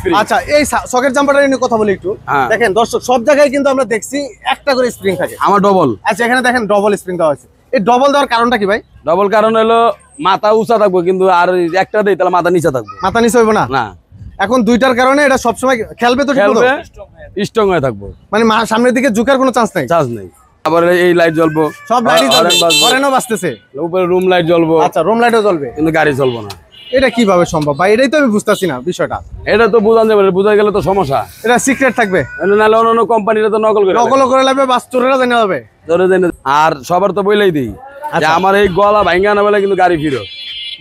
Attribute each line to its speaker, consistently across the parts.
Speaker 1: Spring.
Speaker 2: আচ্ছা, এই socket জাম্পারটা নিয়ে কথা বলি একটু। দেখেন দর্শক, সব জায়গায় কিন্তু আমরা দেখছি একটা করে স্প্রিং থাকে,
Speaker 1: আমার ডবল।
Speaker 2: আচ্ছা, এখানে দেখেন ডবল স্প্রিং দেওয়া আছে। এই ডবল দেওয়ার কারণটা কি ভাই?
Speaker 1: ডবল কারণ হলো মাথা উঁচা থাকবো, কিন্তু আর একটা দেই তাহলে মাথা নিচে থাকবে,
Speaker 2: মাথা নিচে হইব না।
Speaker 1: না,
Speaker 2: এখন দুইটার কারণে এটা সবসময় খেলবে, তো
Speaker 1: খেলবে, স্ট্রং হয়ে থাকবো,
Speaker 2: মানে সামনের দিকে ঝুঁকার কোনো চান্স নাই।
Speaker 1: চার্জ নেই। আবার এই লাইট জ্বলবো,
Speaker 2: সব লাইটই জ্বলবে, হরেনও বাজতেছে,
Speaker 1: উপরে রুম লাইট জ্বলবো।
Speaker 2: আচ্ছা, রুম লাইটও জ্বলবে,
Speaker 1: কিন্তু গাড়ি চলবো না।
Speaker 2: এটা কিভাবে সম্ভব ভাই? এটাই তো আমি বুঝতাছি না বিষয়টা।
Speaker 1: এটা তো বোঝান যাবে, বোঝা গেলে তো সমস্যা।
Speaker 2: এটা সিক্রেট থাকবে,
Speaker 1: নাহলে অন্য কোম্পানিরা তো নকল
Speaker 2: করে লাগবে, বাস চোরেরা জানা যাবে।
Speaker 1: আর সবার তো বলেই দিই যে আমার এই গলা ভাঙ্গা না বলে কিন্তু গাড়ি ফিরত।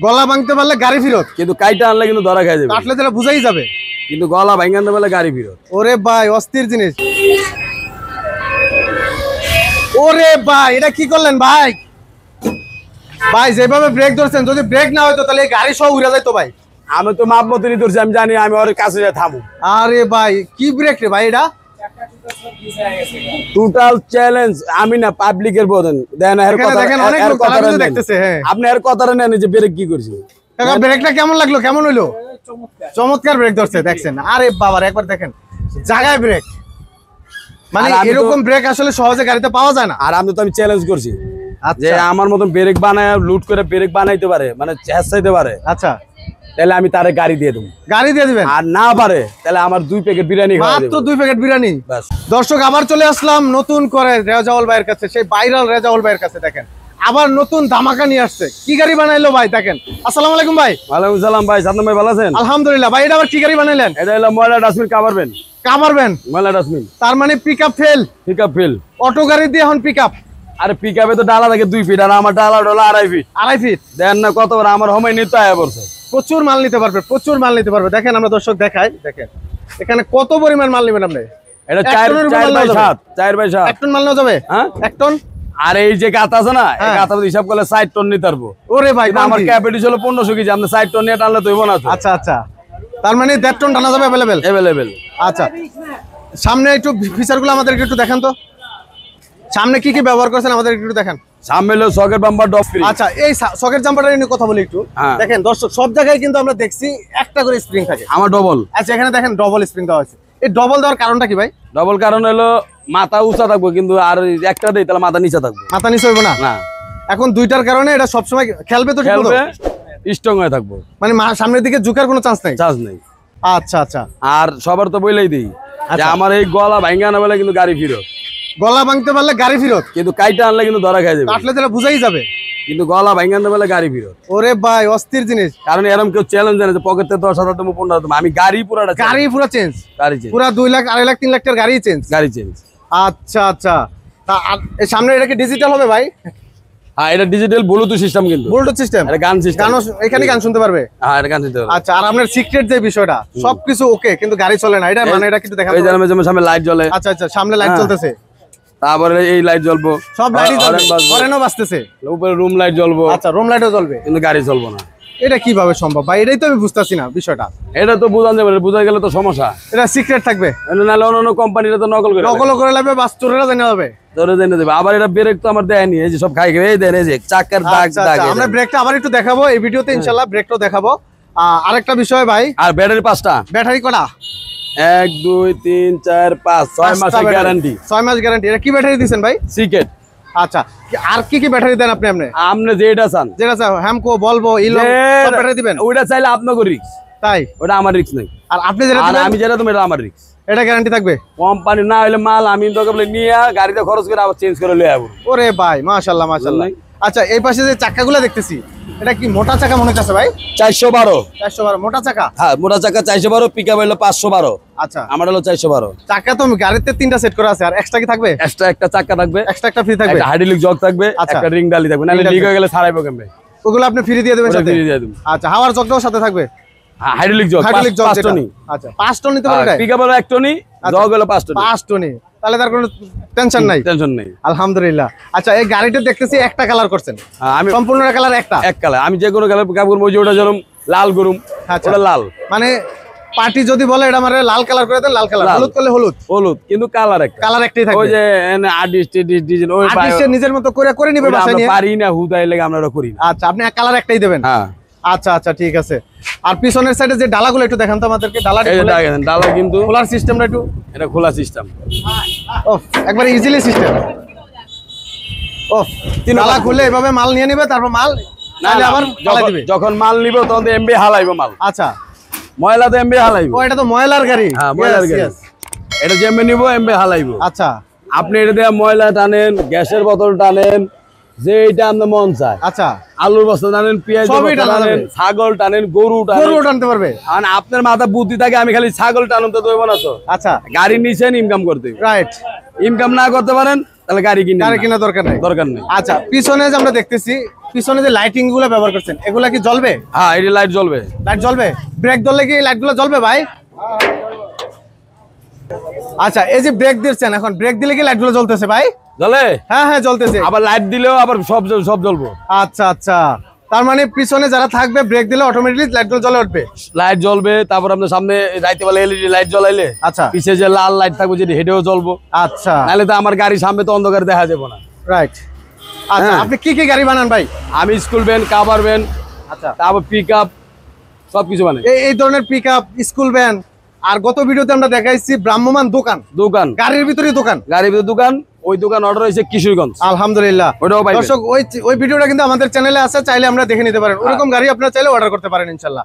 Speaker 2: গলা ভাঙতে পারলে গাড়ি ফিরত,
Speaker 1: কিন্তু কাইটা আনলে কিন্তু ধরা খাই যাবে,
Speaker 2: কাটলে তাহলে বুঝাই যাবে।
Speaker 1: কিন্তু গলা ভাঙ্গা না বলে গাড়ি ফিরত।
Speaker 2: ওরে ভাই, অস্থির জিনিস। ওরে ভাই, এটা কি করলেন ভাই? ভাই যেভাবে ব্রেক ধরছেন, যদি ব্রেক না হয়তো তাহলে গাড়ি সহ উড়ে যাইতো ভাই।
Speaker 1: আমি তো মাপ মতনই ধরছি, আমি জানি আমি ওর কাছে যাই থামু।
Speaker 2: আরে ভাই, কি ব্রেক রে ভাই এটা?
Speaker 1: টোটাল চ্যালেঞ্জ আমি না, পাবলিকের বলেন দেন এর কথা,
Speaker 2: দেখেন অনেক লোক তারা কিন্তু দেখতেছে। হ্যাঁ,
Speaker 1: আপনি এর কথাটা নেন যে ব্রেক কি করছি।
Speaker 2: কাকা ব্রেকটা কেমন লাগলো, কেমন হইলো? চমৎকার ব্রেক ধরছে, দেখছেন? আরে বাবার, একবার দেখেন জায়গায় ব্রেক, মানে এরকম ব্রেক আসলে সহজে গাড়িতে পাওয়া যায় না।
Speaker 1: আর আমি তো চ্যালেঞ্জ করছি যে আমার মতন ব্রেক বানায় লুট করে ব্রেক বানাইতে পারে, মানে চেষ্টাইতে পারে,
Speaker 2: আচ্ছা,
Speaker 1: তাহলে আমি তারে গাড়ি দিয়ে দেবো।
Speaker 2: গাড়ি দিয়ে দিবেন?
Speaker 1: আর না পারে তাহলে আমার 2 প্যাকেট বিরিয়ানি খাওয়া
Speaker 2: মাত্র 2 প্যাকেট বিরিয়ানি।
Speaker 1: বাস।
Speaker 2: দর্শক, আবার চলে আসলাম নতুন করে রেজাউল ভাইয়ের কাছে, সেই ভাইরাল রেজাউল ভাইয়ের কাছে। দেখেন আবার নতুন ধামাকা নিয়ে আসছে। কি গাড়ি বানাইলো ভাই? দেখেন। আসসালামু আলাইকুম ভাই।
Speaker 1: ওয়ালাইকুম সালাম ভাই, সাদম ভাই ভালো আছেন?
Speaker 2: আলহামদুলিল্লাহ ভাই। এটা আবার কি গাড়ি বানাইলেন?
Speaker 1: এটা হলো ময়লা ডাস্টবিন কাভারবেন।
Speaker 2: কাভারবেন?
Speaker 1: ময়লা ডাস্টবিন,
Speaker 2: তার মানে pickup fail?
Speaker 1: Pickup fail.
Speaker 2: Auto গাড়ি দিয়ে এখন পিকআপ?
Speaker 1: আরে পিকআপে তো ডালা থাকে 2 ফিট, আর আমার ডালা হলো 2.5 ফিট।
Speaker 2: 2.5 ফিট?
Speaker 1: দেন না কত বড় আমার হোমাই নিতে আয়া পড়ছে।
Speaker 2: প্রচুর মাল নিতে পারবে, প্রচুর মাল নিতে পারবে। দেখেন আমরা দর্শক দেখাই, দেখেন এখানে কত পরিমাণ মাল নেবেন আপনি।
Speaker 1: এটা 4x7, 4x7
Speaker 2: এক টন মাল নেওয়া যাবে?
Speaker 1: হ্যাঁ,
Speaker 2: 1 টন।
Speaker 1: আর এই যে গাত আছে না, এই গাত হিসাব করলে 60 টন নিতে পারবো।
Speaker 2: ওরে ভাই,
Speaker 1: আমার ক্যাপাসিটি হলো 1500 কেজি, আপনি 60 টন নিয়ে টানলে তো হইব না।
Speaker 2: আচ্ছা আচ্ছা, তার মানে 1.5 টন টানা যাবে
Speaker 1: अवेलेबल।
Speaker 2: আচ্ছা, সামনে একটু ফিচারগুলো আমাদের একটু দেখান তো। সামনে কি কি ব্যবহার করছেন আমাদের একটু দেখান।
Speaker 1: সামনে হলো সকেট বাম্পার ডপ ফ্রি।
Speaker 2: আচ্ছা, এই সকেট জাম্পারটা নিয়ে কথা বলি একটু। দেখেন দর্শক, সব জায়গায় কিন্তু আমরা দেখছি একটা করে স্প্রিং থাকে,
Speaker 1: আমার ডবল।
Speaker 2: আচ্ছা, এখানে দেখেন ডবল স্প্রিং দেওয়া আছে। এই ডবল দেওয়ার কারণটা কি ভাই?
Speaker 1: ডবল কারণ হলো মাথা উঁচা থাকবো, কিন্তু আর একটা দেই তাহলে মাথা নিচে থাকবে,
Speaker 2: মাথা নিচে হইব না।
Speaker 1: না,
Speaker 2: এখন দুইটার কারণে এটা সবসময় খেলবে, তো
Speaker 1: খেলবে, স্ট্রং হয়ে থাকবো,
Speaker 2: মানে সামনের দিকে ঝুঁকার কোনো চান্স নাই।
Speaker 1: চার্জ নেই।
Speaker 2: আচ্ছা আচ্ছা।
Speaker 1: আর সবার তো বলেই দিই যে আমার এই গলা ভাঙ্গা না বলে কিন্তু গাড়ি ফিরত।
Speaker 2: গলা ভাঙতে পারলে গাড়ি ফিরত,
Speaker 1: কিন্তু কাইটা আনলে কিন্তু ধরা খাই যাবে,
Speaker 2: কাটলে তাহলে বুঝাই যাবে।
Speaker 1: কিন্তু গলা ভাঙ্গা না বলে গাড়ি ফিরত।
Speaker 2: ওরে ভাই, অস্থির জিনিস।
Speaker 1: কারণ এরকম কেউ চ্যালেঞ্জ জানে যে পকেটে 10,000 তুমি 15,000, আমি গাড়ি পুরাটা
Speaker 2: গাড়ি পুরো চেঞ্জ,
Speaker 1: গাড়ি চেঞ্জ,
Speaker 2: পুরো 2 লাখ 2.5 লাখ 3 লাখ টাকার গাড়ি চেঞ্জ।
Speaker 1: গাড়ি চেঞ্জ।
Speaker 2: আচ্ছা আচ্ছা। এই সামনে এটা কি ডিজিটাল হবে ভাই?
Speaker 1: হ্যাঁ, এটা ডিজিটাল ব্লুটুথ সিস্টেম, কিন্তু
Speaker 2: ব্লুটুথ সিস্টেম,
Speaker 1: এটা গান সিস্টেম,
Speaker 2: গানও এখানে গান শুনতে পারবে।
Speaker 1: হ্যাঁ, এটা গান সিস্টেম।
Speaker 2: আচ্ছা, আর আপনার সিক্রেট যে বিষয়টা, সবকিছু ওকে কিন্তু গাড়ি চলে না, এটা মানে এটা কিন্তু দেখা
Speaker 1: এই যেমন সামনে লাইট জ্বলে।
Speaker 2: আচ্ছা আচ্ছা, সামনে লাইট চলতেছে,
Speaker 1: তারপরে এই লাইট জ্বলবো,
Speaker 2: সব লাইটই জ্বলবে, হরেনও বাজতেছে,
Speaker 1: উপরে রুম লাইট জ্বলবো।
Speaker 2: আচ্ছা, রুম লাইটও জ্বলবে,
Speaker 1: কিন্তু গাড়ি চলবো না।
Speaker 2: এটা কিভাবে সম্ভব ভাই? এটাই তো আমি বুঝতাছি না বিষয়টা।
Speaker 1: এটা তো বোঝান যাবে, বোঝা গেলে তো সমস্যা।
Speaker 2: এটা সিক্রেট থাকবে,
Speaker 1: নাহলে অন্য কোম্পানিরা তো নকল
Speaker 2: করে লাগবে, বাস চোরেরা জানা যাবে,
Speaker 1: ধরে জেনে দেবে। আবার এটা ব্রেক তো আমার দেয়নি, এই যে সব খাই এই দেন, এই যে চাকার দাগ দাগ।
Speaker 2: আমরা ব্রেকটা আবার একটু দেখাবো এই ভিডিওতে, ইনশাআল্লাহ ব্রেকটাও দেখাবো। আরেকটা বিষয় ভাই,
Speaker 1: আর ব্যাটারি 5টা,
Speaker 2: ব্যাটারি কটা?
Speaker 1: 1 2 3 4 5 6 মাসের গ্যারান্টি।
Speaker 2: 6 মাস গ্যারান্টি। এটা কি ব্যাটারি দিবেন ভাই?
Speaker 1: সিকেট।
Speaker 2: আচ্ছা, আর কি কি ব্যাটারি দেন আপনি?
Speaker 1: আপনি যেটা চান,
Speaker 2: যেটা চান, হ্যামকো, বলবো, ইলো, সব ব্যাটারি দিবেন?
Speaker 1: ওইটা চাইলে আপনাকে রিস্ক,
Speaker 2: তাই?
Speaker 1: ওটা আমার রিস্ক নাই।
Speaker 2: আর আপনি যেটা দিবেন,
Speaker 1: আমি যেটা তুমি, এটা আমার রিস্ক।
Speaker 2: এটা গ্যারান্টি থাকবে?
Speaker 1: কোম্পানি না হলে মাল আমি তোকে বলে নিয়ে গাড়িতে খরচ করে আবার চেঞ্জ করে লয়ে আসবো।
Speaker 2: ওরে ভাই, মাশাআল্লাহ মাশাআল্লাহ। আচ্ছা, এই পাশে যে চাকাগুলো দেখতেছি, এটা কি মোটা চাকা মনে হচ্ছে ভাই?
Speaker 1: 412।
Speaker 2: 412 মোটা চাকা?
Speaker 1: হ্যাঁ, মোটা চাকা 412, পিকআপ হলো 512।
Speaker 2: আচ্ছা,
Speaker 1: আমার হলো 412।
Speaker 2: চাকা তো গাড়িতে 3টা সেট করা আছে, আর এক্সট্রা কি থাকবে?
Speaker 1: এক্সট্রা একটা চাকা থাকবে,
Speaker 2: এক্সট্রা একটা ফ্রি থাকবে,
Speaker 1: একটা হাইড্রোলিক জগ থাকবে, একটা রিং ডালি থাকবে, নালে লিক হয়ে গেলে ছাড়াইবো কেমনে,
Speaker 2: ওগুলো আপনি ফ্রি দিয়ে দেবেন সাথে?
Speaker 1: ফ্রি দিয়ে দেব।
Speaker 2: আচ্ছা, হাওয়ার জগটাও সাথে থাকবে?
Speaker 1: হ্যাঁ, হাইড্রোলিক জগ 5 টনি।
Speaker 2: আচ্ছা, 5 টন নিতে পারবে?
Speaker 1: পিকআপ হলো 1 টনি, জগ হলো 5 টনি।
Speaker 2: 5 টনি, তাহলে তার কোনো টেনশন নাই?
Speaker 1: টেনশন নেই,
Speaker 2: আলহামদুলিল্লাহ। আচ্ছা, এই গাড়িটা দেখতেছি একটা কালার করছেন?
Speaker 1: আমি
Speaker 2: সম্পূর্ণ কালার একটা,
Speaker 1: এক কালার। আমি যে কোনো কালার পিকআপ করব, ওই যে ওটা যেরকম লাল গরুম, ওটা লাল।
Speaker 2: মানে পার্টি যদি বলে এটা মানে লাল কালার করে দেন, লাল কালার, হলুদ করলে হলুদ,
Speaker 1: হলুদ, কিন্তু কালার একটা,
Speaker 2: কালার একটাই থাকবে।
Speaker 1: ওই যে আর্টিস্ট ডিজাইন, ওই
Speaker 2: আর্টিস্ট নিজের মতো করে নিবে বাসায় নিয়ে,
Speaker 1: পারি না, হুদাই লাগে আমরা করি না।
Speaker 2: আচ্ছা, আপনি কালার একটাই দেবেন?
Speaker 1: হ্যাঁ।
Speaker 2: আচ্ছা আচ্ছা ঠিক আছে। আর পিছনের সাইডে যে ডালাগুলো একটু দেখান তো আমাদেরকে।
Speaker 1: ডালা কিন্তু
Speaker 2: খোলার সিস্টেমটা একটু।
Speaker 1: এটা খোলা সিস্টেম।
Speaker 2: ওফ, একবার ইজিলি সিস্টেম। ওফ, ডালা খুলে এভাবে মাল নিয়ে নেবে, তারপর মাল নালে আবার ফালাই দিবে।
Speaker 1: যখন মাল নিব তখন এমবি হালাইবো মাল।
Speaker 2: আচ্ছা,
Speaker 1: ময়লা তো এমবি হালাইবো।
Speaker 2: ও এটা তো ময়লার গাড়ি।
Speaker 1: হ্যাঁ, ময়লার গাড়ি। এটা যেমনি নিব এমবি হালাইবো।
Speaker 2: আচ্ছা,
Speaker 1: আপনি এটা দিয়ে ময়লা টানেন, গ্যাসের বোতল টানেন, যে এটা আপনার মন চায়।
Speaker 2: আচ্ছা,
Speaker 1: আলুর বস্তা টানেন, পেঁয়াজ টানেন, ছাগল টানেন, গরু
Speaker 2: টানতে পারবে।
Speaker 1: আর আপনার মাথা বুদ্ধি থাকে আমি খালি ছাগল টানুন তো দেবো না তো।
Speaker 2: আচ্ছা,
Speaker 1: গাড়ি নিছেন ইনকাম করতে,
Speaker 2: রাইট।
Speaker 1: ইনকাম না করতে পারেন তাহলে গাড়ি
Speaker 2: কিনা দরকার নেই। আচ্ছা, পিছনে যে আমরা দেখতেছি, পিছনে যে লাইটিং গুলো ব্যবহার করছেন, এগুলা কি জ্বলবে?
Speaker 1: হ্যাঁ, এই লাইট জ্বলবে।
Speaker 2: লাইট জ্বলবে। ব্রেক ধরলে কি লাইট গুলো জ্বলবে ভাই? আচ্ছা, এই যে ব্রেক দিচ্ছেন, এখন ব্রেক দিলে কি লাইট গুলো জ্বলতেছে ভাই?
Speaker 1: জ্বলে?
Speaker 2: হ্যাঁ হ্যাঁ জ্বলতেছে।
Speaker 1: আবার লাইট দিলেও আবার সব জ্বলবো।
Speaker 2: আচ্ছা আচ্ছা, তার মানে পিছনে যারা থাকবে ব্রেক দিলে অটোমেটিকলি লাইট গুলো জ্বলে উঠবে।
Speaker 1: লাইট জ্বলবে, তারপর আপনার সামনে রাইতে বেলা এলইডি লাইট জ্বলাইলে
Speaker 2: আচ্ছা,
Speaker 1: পিছে যে লাল লাইট থাকবে যেটা হেঁটেও জ্বলবো।
Speaker 2: আচ্ছা,
Speaker 1: নাহলে তো আমার গাড়ির সামনে তো অন্ধকার দেখা যাবে না।
Speaker 2: রাইট। আচ্ছা, আপনি কি কি গাড়ি বানান ভাই?
Speaker 1: আমি স্কুল ভ্যান, কাভার ভ্যান,
Speaker 2: আচ্ছা,
Speaker 1: তারপর পিকআপ, সবকিছু বানাই।
Speaker 2: এই ধরনের পিকআপ, স্কুল ভ্যান। আর গত ভিডিওতে আমরা দেখাইছি ভ্রাম্যমান দোকান। গাড়ির ভিতরে দোকান।
Speaker 1: গাড়ির ভিতরে দোকান। ওই দোকান অর্ডার হয়েছে কিশোরগঞ্জ।
Speaker 2: আলহামদুলিল্লাহ। দর্শক, ওই ভিডিওটা কিন্তু আমাদের চ্যানেলে আছে, চাইলে আমরা দেখে নিতে পারেন। ওরকম গাড়ি আপনারা চাইলে অর্ডার করতে পারেন ইনশাআল্লাহ।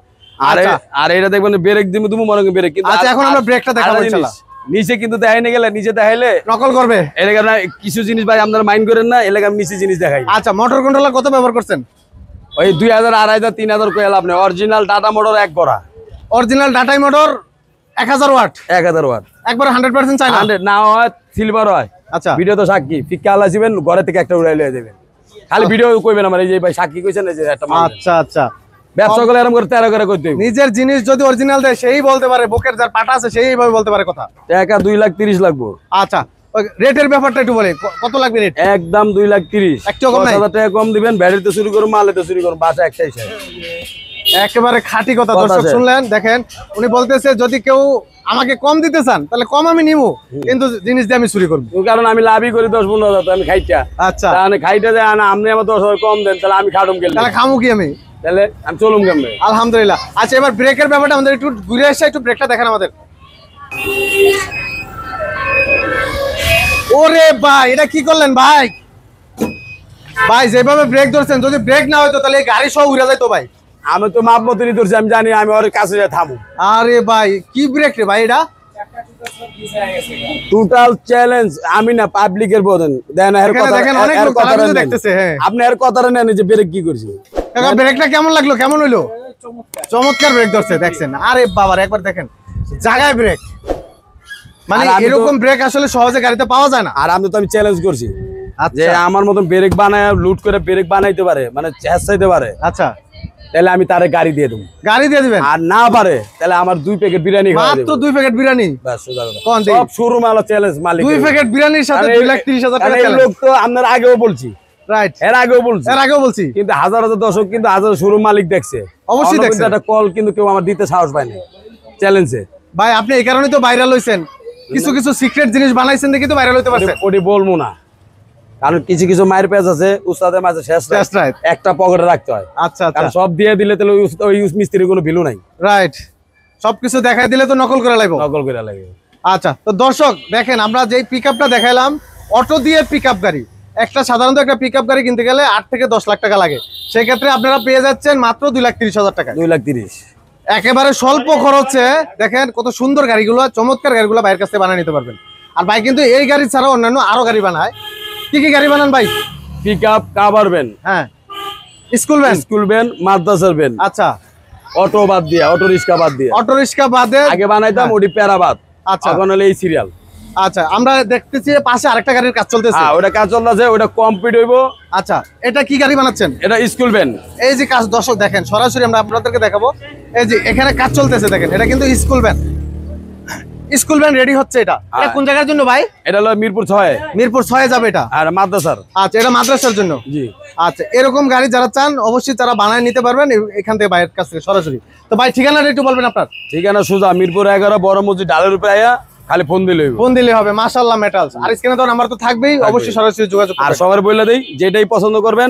Speaker 1: আর এটা দেখবেন ব্রেক দিমু তুমি মনে ব্রেক, কিন্তু
Speaker 2: আচ্ছা, এখন আমরা ব্রেকটা দেখাবো ইনশাআল্লাহ।
Speaker 1: নিচে কিন্তু দেখাইনে গেলে, নিচে দেখাইলে
Speaker 2: নকল করবে।
Speaker 1: এর কারণে কিছু জিনিস ভাই আপনারা মাইন্ড করেন না, এর লাগে আমি নিচে জিনিস দেখাই।
Speaker 2: আচ্ছা, মোটর কন্ট্রোলার কত ব্যবহার করছেন?
Speaker 1: ওই 2000, 2500, 3000 কইল আপনি। অরিজিনাল টাটা মোটর এক গড়া।
Speaker 2: Original Tata motor 1000 watt.
Speaker 1: 1000 watt
Speaker 2: একবার 100% চাই না।
Speaker 1: 100 না হয় সিলভার হয়।
Speaker 2: আচ্ছা,
Speaker 1: ভিডিও তো সাক্ষী, ফিক্কা আলাসিবেন ঘরে থেকে একটা উড়াই লয়ে যাবেন। খালি ভিডিও কইবেন আমার, এই যে ভাই সাক্ষী কইছেন, এই যে একটা মাল।
Speaker 2: আচ্ছা আচ্ছা,
Speaker 1: ব্যবসা করলে এরকম করে 13 করে কইতে হইব।
Speaker 2: নিজের জিনিস যদি অরিজিনাল দেয় সেই বলতে পারে, বুকের যার পাটা আছে সেই ভাবে বলতে পারে কথা।
Speaker 1: টাকা 2,30,000 লাগবে।
Speaker 2: আচ্ছা, রেটের ব্যাপারটা একটু বলে, কত লাগবে রেট?
Speaker 1: একদম 2,30,000।
Speaker 2: একটু কম নাই?
Speaker 1: 10,000 টাকা কম দিবেন। ব্যাটারিতে শুরু করুন, মালেতে শুরু করুন, বাসা একটাই শেষ।
Speaker 2: একেবারে খাঁটি কথা। দর্শক শুনলেন, দেখেন উনি বলতেছে যদি কেউ আমাকে কম দিতে চান তাহলে কম আমি নিবো, কিন্তু জিনিস দিয়ে আমি চুরি করবো।
Speaker 1: কারণ আমি লাভই করি 10-15,000, আমি খাইটা।
Speaker 2: আচ্ছা,
Speaker 1: তাহলে খাইটা যায় না, আপনি আমার 10,000 কম দেন, তাহলে আমি খাটুম গেলে,
Speaker 2: তাহলে খামু কি আমি?
Speaker 1: তাহলে আমি চলুম কেমনে?
Speaker 2: আলহামদুলিল্লাহ। আচ্ছা, এবার ব্রেকের ব্যাপারটা আমাদের একটু ঘুরে আসছে, একটু ব্রেকটা দেখেন আমাদের। ওরে ভাই, এটা কি করলেন ভাই? ভাই যেভাবে ব্রেক ধরছেন, যদি ব্রেক না হয়তো তাহলে এই গাড়ি সহ উড়ে যাইতো ভাই।
Speaker 1: আমি তো মাপ মতনই ধরছি, আমি জানি আমি ওর কাছে যাই থামু।
Speaker 2: আরে ভাই, কি ব্রেক রে ভাই এটা?
Speaker 1: টোটাল চ্যালেঞ্জ আমি না, পাবলিকের বলেন দেন।
Speaker 2: দেখেন অনেক লোক তারা দেখতেছে। হ্যাঁ,
Speaker 1: আপনি এর কথাটা নেন যে ব্রেক কি করছি।
Speaker 2: কাকা, ব্রেকটা কেমন লাগলো, কেমন হইলো? চমৎকার ব্রেক ধরছে, দেখছেন? আরে বাবার, একবার দেখেন জায়গায় ব্রেক। মানে এরকম ব্রেক আসলে সহজে গাড়িতে পাওয়া যায় না।
Speaker 1: আর আমি তো চ্যালেঞ্জ করছি যে আমার মতন ব্রেক বানায়, লুট করে ব্রেক বানাইতে পারে, মানে চেষ্টাইতে পারে,
Speaker 2: আচ্ছা,
Speaker 1: তাহলে আমি তারে গাড়ি দিয়ে দেবো।
Speaker 2: গাড়ি দিয়ে দিবেন?
Speaker 1: আর না পারে তাহলে আমার 2 প্যাকেট বিরিয়ানি খাওয়া দেব।
Speaker 2: মাত্র 2 প্যাকেট বিরিয়ানি?
Speaker 1: বাস, সোজা কথা। সব শোরুম আলো চ্যালেঞ্জ মালিক।
Speaker 2: 2 প্যাকেট বিরিয়ানির সাথে 2,30,000 টাকা চ্যালেঞ্জ।
Speaker 1: লোক তো আপনার আগেও বলছি,
Speaker 2: রাইট,
Speaker 1: এর আগেও বলছি, কিন্তু হাজার হাজার দর্শক কিন্তু হাজার শোরুম মালিক দেখছে,
Speaker 2: অবশ্যই দেখছে।
Speaker 1: একটা কল কিন্তু কেউ আমার দিতে সাহস পায় না চ্যালেঞ্জে।
Speaker 2: ভাই আপনি এই কারণেই তো ভাইরাল হইছেন, কিছু কিছু সিক্রেট জিনিস বানাইছেন দেখি তো ভাইরাল হইতে পারছেন।
Speaker 1: ওটি বলবো না, কারণ কিছু কিছু মায়ের পেজ আছে উস্তাদের মাঝে শেষ একটা পকেটে রাখতে হয়।
Speaker 2: আচ্ছা আচ্ছা,
Speaker 1: সব দিয়ে দিলে তাহলে ওই মিস্ত্রির কোনো ভ্যালু নাই।
Speaker 2: রাইট, সবকিছু দেখাই দিলে তো নকল করে লাগবে।
Speaker 1: নকল করে লাগে।
Speaker 2: আচ্ছা, তো দর্শক দেখেন, আমরা যেই পিকআপটা দেখাইলাম অটো দিয়ে পিকআপ গাড়ি, একটা সাধারণত একটা পিকআপ গাড়ি কিনতে গেলে 8 থেকে 10 লাখ টাকা লাগে, সেই ক্ষেত্রে আপনারা পেয়ে যাচ্ছেন মাত্র 2,30,000 টাকা।
Speaker 1: 2,30,000
Speaker 2: একেবারে স্বল্প খরচে। দেখেন কত সুন্দর গাড়িগুলো, চমৎকার গাড়িগুলো ভাইয়ের কাছে বানিয়ে নিতে পারবেন। আর ভাই কিন্তু এই গাড়ি ছাড়াও অন্যান্য আরো গাড়ি বানায়। কি কি গাড়ি বানান ভাই?
Speaker 1: পিকআপ, কাভার ভ্যান,
Speaker 2: হ্যাঁ, স্কুল ভ্যান,
Speaker 1: মাদ্রাসার ভ্যান।
Speaker 2: আচ্ছা,
Speaker 1: অটো বাদ দিয়ে, অটো রিক্সা বাদ দিয়ে,
Speaker 2: অটো রিক্সা বাদে
Speaker 1: আগে বানাইতাম ওটি প্যারাবাদ।
Speaker 2: আচ্ছা,
Speaker 1: এখন হলো এই সিরিয়াল।
Speaker 2: আচ্ছা, আমরা দেখতেছি পাশে আরেকটা গাড়ির কাজ চলতেছে।
Speaker 1: হ্যাঁ, ওটা কাজ চলতেছে, ওটা কমপ্লিট হইবো।
Speaker 2: আচ্ছা, এটা কি গাড়ি বানাচ্ছেন?
Speaker 1: এটা স্কুল ভ্যান।
Speaker 2: এই যে কাজ, দর্শক দেখেন সরাসরি আমরা আপনাদেরকে দেখাবো। এই যে এখানে কাজ চলতেছে, দেখেন এটা কিন্তু school van. School van ready হচ্ছে। এটা কোন জায়গার জন্য ভাই?
Speaker 1: এটা হলো মিরপুর 6।
Speaker 2: মিরপুর 6 যাবে এটা?
Speaker 1: আর মাদ্রাসার।
Speaker 2: আচ্ছা, এটা মাদ্রাসার জন্য।
Speaker 1: জি।
Speaker 2: আচ্ছা, এরকম গাড়ি যারা চান অবশ্যই তারা বানায় নিতে পারবেন এখান থেকে, ভাইয়ের কাছ থেকে সরাসরি। তো ভাই ঠিকানাটা একটু বলবেন আপনার?
Speaker 1: ঠিকানা সোজা মিরপুর 11 বড় মসজিদ ডালের উপরে আয়া খালি ফোন দিলে হবে। মাশাআল্লাহ মেটালস। আর স্ক্রিনে তো নাম্বার তো থাকবেই, অবশ্যই সরাসরি যোগাযোগ করবেন। আর সবার বলে দেই, যেটাই পছন্দ করবেন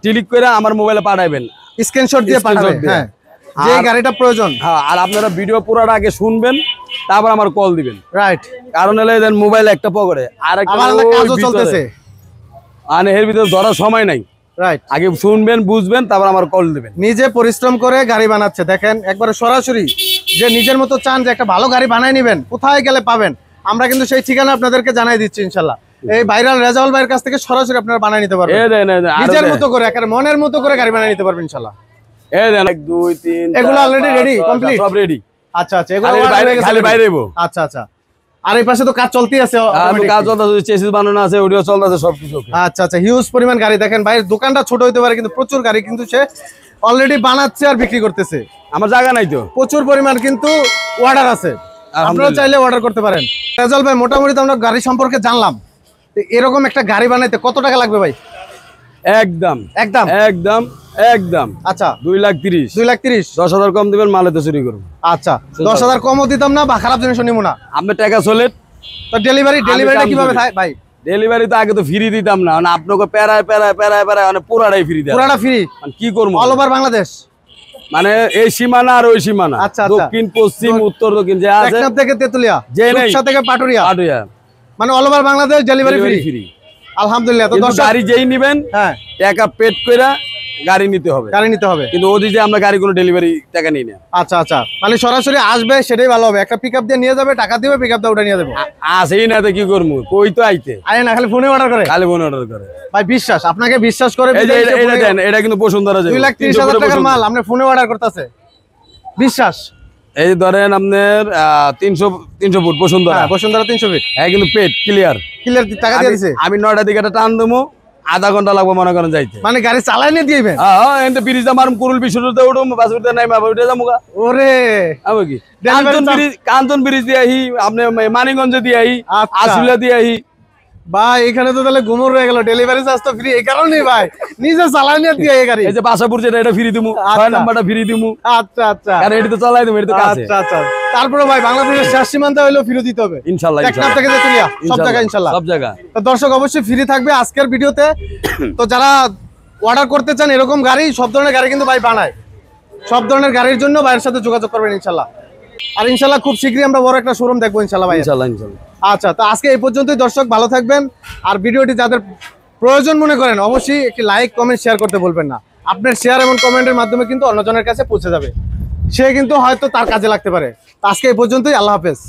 Speaker 1: ক্লিক করে আমার মোবাইলে পাঠাবেন।
Speaker 2: স্ক্রিনশট দিয়ে পাঠাবে। হ্যাঁ, যে গাড়িটা প্রয়োজন।
Speaker 1: হ্যাঁ, আর আপনারা ভিডিও পুরোটা আগে শুনবেন, তারপর আমার কল দিবেন।
Speaker 2: রাইট,
Speaker 1: কারণ হলে মোবাইল একটা পকেটে আর একটা
Speaker 2: কাজও চলতেছে,
Speaker 1: মানে এর ভিতরে ধরার সময় নাই।
Speaker 2: রাইট,
Speaker 1: আগে শুনবেন, বুঝবেন, তারপর আমার কল দিবেন।
Speaker 2: নিজে পরিশ্রম করে গাড়ি বানাচ্ছে, দেখেন একবারে সরাসরি। যে নিজের মতো চান যে একটা ভালো গাড়ি বানায় নেবেন, কোথায় গেলে পাবেন, আমরা কিন্তু সেই ঠিকানা আপনাদেরকে জানাই দিচ্ছি ইনশাল্লাহ। এই ভাইরাল রেজাউল ভাইয়ের কাছ থেকে সরাসরি আপনারা বানায় নিতে পারবেন, নিজের মতো করে, একেবারে মনের মতো করে গাড়ি বানায় নিতে পারবেন ইনশাল্লাহ।
Speaker 1: এই দেন 1 2 3
Speaker 2: এগুলো অলরেডি রেডি, কমপ্লিট,
Speaker 1: সব রেডি।
Speaker 2: আচ্ছা আচ্ছা, এগুলো
Speaker 1: খালি বাইরে দেবো।
Speaker 2: আচ্ছা আচ্ছা, আর এই পাশে তো কাজ চলতেই আছে,
Speaker 1: কাজ চলতেছে, চেসিস বানানো আছে, অডিও চলতেছে, সবকিছু।
Speaker 2: আচ্ছা আচ্ছা, হিউজ পরিমাণ গাড়ি। দেখেন ভাইয়ের দোকানটা ছোট হইতে পারে, কিন্তু প্রচুর গাড়ি কিন্তু সে অলরেডি বানাচ্ছে আর বিক্রি করতেছে।
Speaker 1: আমার জায়গা নাই তো,
Speaker 2: প্রচুর পরিমাণ কিন্তু অর্ডার আছে, আপনারা চাইলে অর্ডার করতে পারেন। রেজাউল ভাই, মোটামুটি তো আমরা গাড়ি সম্পর্কে জানলাম, এরকম একটা গাড়ি বানাইতে কত টাকা লাগবে ভাই?
Speaker 1: একদম
Speaker 2: একদম
Speaker 1: একদম একদম
Speaker 2: আচ্ছা
Speaker 1: 2,30,000
Speaker 2: 2,30,000
Speaker 1: 10,000 কম দিবেন, মালে তো চুরি করবো।
Speaker 2: আচ্ছা, 10,000 কমও দিতাম না বা খারাপ জিনিসও নিব না।
Speaker 1: আপনার টাকা চলে
Speaker 2: তো ডেলিভারিটা কিভাবে ভাই?
Speaker 1: ডেলিভারি তো আগে তো ফ্রি দিতাম না, মানে আপনাকে প্যারায় মানে পুরাটাই ফ্রি দেয়।
Speaker 2: পুরাটা ফ্রি?
Speaker 1: কি করবো,
Speaker 2: অল ওভার বাংলাদেশ,
Speaker 1: মানে এই সীমানা আর ওই সীমানা,
Speaker 2: আচ্ছা,
Speaker 1: দক্ষিণ পশ্চিম উত্তর দক্ষিণ যে আছে,
Speaker 2: টেকনাফ থেকে তেতুলিয়া, রূপসা থেকে পাটুরিয়া, মানে all over Bangladesh delivery free. আলহামদুলিল্লাহ। তো
Speaker 1: গাড়ি যেই নিবেন,
Speaker 2: হ্যাঁ,
Speaker 1: টাকা পেড করে গাড়ি নিতে হবে, কিন্তু ওদি যে আমরা গাড়ি কোনো ডেলিভারি টাকা নিই না।
Speaker 2: আচ্ছা আচ্ছা, মানে সরাসরি আসবে, সেটাই ভালো হবে। একটা পিকআপ দিয়ে নিয়ে যাবে, টাকা দিবে, পিকআপ দিয়ে ওটা নিয়ে যাবে।
Speaker 1: আসেই না তো কি করবো, কই তো আইতে
Speaker 2: আরে না, খালি ফোনে অর্ডার করে,
Speaker 1: ভাই
Speaker 2: বিশ্বাস, আপনাকে বিশ্বাস করে।
Speaker 1: এটা কিন্তু বসুন্ধরা
Speaker 2: 2,30,000 টাকার মাল আপনি ফোনে অর্ডার করতেছে, বিশ্বাস।
Speaker 1: এই ধরেন আপনার 300 ফুট বসুন্ধরা
Speaker 2: 300 ফিট,
Speaker 1: হ্যাঁ, কিন্তু পেড ক্লিয়ার
Speaker 2: টাকা দিয়ে দিছে।
Speaker 1: আমি 9টার দিকে একটা টান দেবো, আধা ঘন্টা লাগবে মনে করেন যাইতে,
Speaker 2: মানে গাড়ি চালাই নিয়ে দিবেন।
Speaker 1: হ্যাঁ, এনতে ব্রিজটা মারুম, কুরুল বিশুরতে উঠুম, বাস উঠতে নাই মা উঠে যাবো।
Speaker 2: ওরে
Speaker 1: আমি কি কাঞ্চন ব্রিজ দিয়ে আহি, আপনি মানিকগঞ্জ দিয়ে আহি, আশুলিয়া দিয়ে আহি।
Speaker 2: ভাই এখানে তো তাহলে ঘুমর রয়ে গেল, ডেলিভারি চার্জ তো ফ্রি, এই কারণেই ভাই নিজে চালাই নিয়ে দিয়ে এই গাড়ি।
Speaker 1: এই যে বাসাপুর যেটা, এটা ফ্রি দিমু, 6 নাম্বারটা ফ্রি দিমু।
Speaker 2: আচ্ছা আচ্ছা,
Speaker 1: কারণ এটা তো চালাই দিমু, এটা তো কাছে।
Speaker 2: আচ্ছা আচ্ছা, তারপরে ভাই বাংলাদেশের শেষ সীমান্ত হইলো ফ্রি দিতে হবে
Speaker 1: ইনশাআল্লাহ,
Speaker 2: টেকনাফ থেকে তেতুলিয়া, সব জায়গা ইনশাআল্লাহ,
Speaker 1: সব জায়গা।
Speaker 2: তো দর্শক অবশ্যই ফ্রি থাকবে আজকের ভিডিওতে। তো যারা অর্ডার করতে চান এরকম গাড়ি, সব ধরনের গাড়ি কিন্তু ভাই বানায়, সব ধরনের গাড়ির জন্য ভাইয়ের সাথে যোগাযোগ করবেন ইনশাআল্লাহ। আর ইনশাআল্লাহ খুব শীঘ্রই আমরা বড় একটা শোরুম দেখবো ইনশাআল্লাহ ভাই,
Speaker 1: ইনশাআল্লাহ।
Speaker 2: আচ্ছা, তো আজকে এই পর্যন্তই দর্শক, ভালো থাকবেন। আর ভিডিওটি যাদের প্রয়োজন মনে করেন, অবশ্যই একটি লাইক কমেন্ট শেয়ার করতে বলবেন না। আপনার শেয়ার এবং কমেন্টের মাধ্যমে কিন্তু অন্যজনের কাছে পৌঁছে যাবে, সে কিন্তু হয়তো তার কাজে লাগতে পারে। আজকে এই পর্যন্তই, আল্লাহ হাফেজ।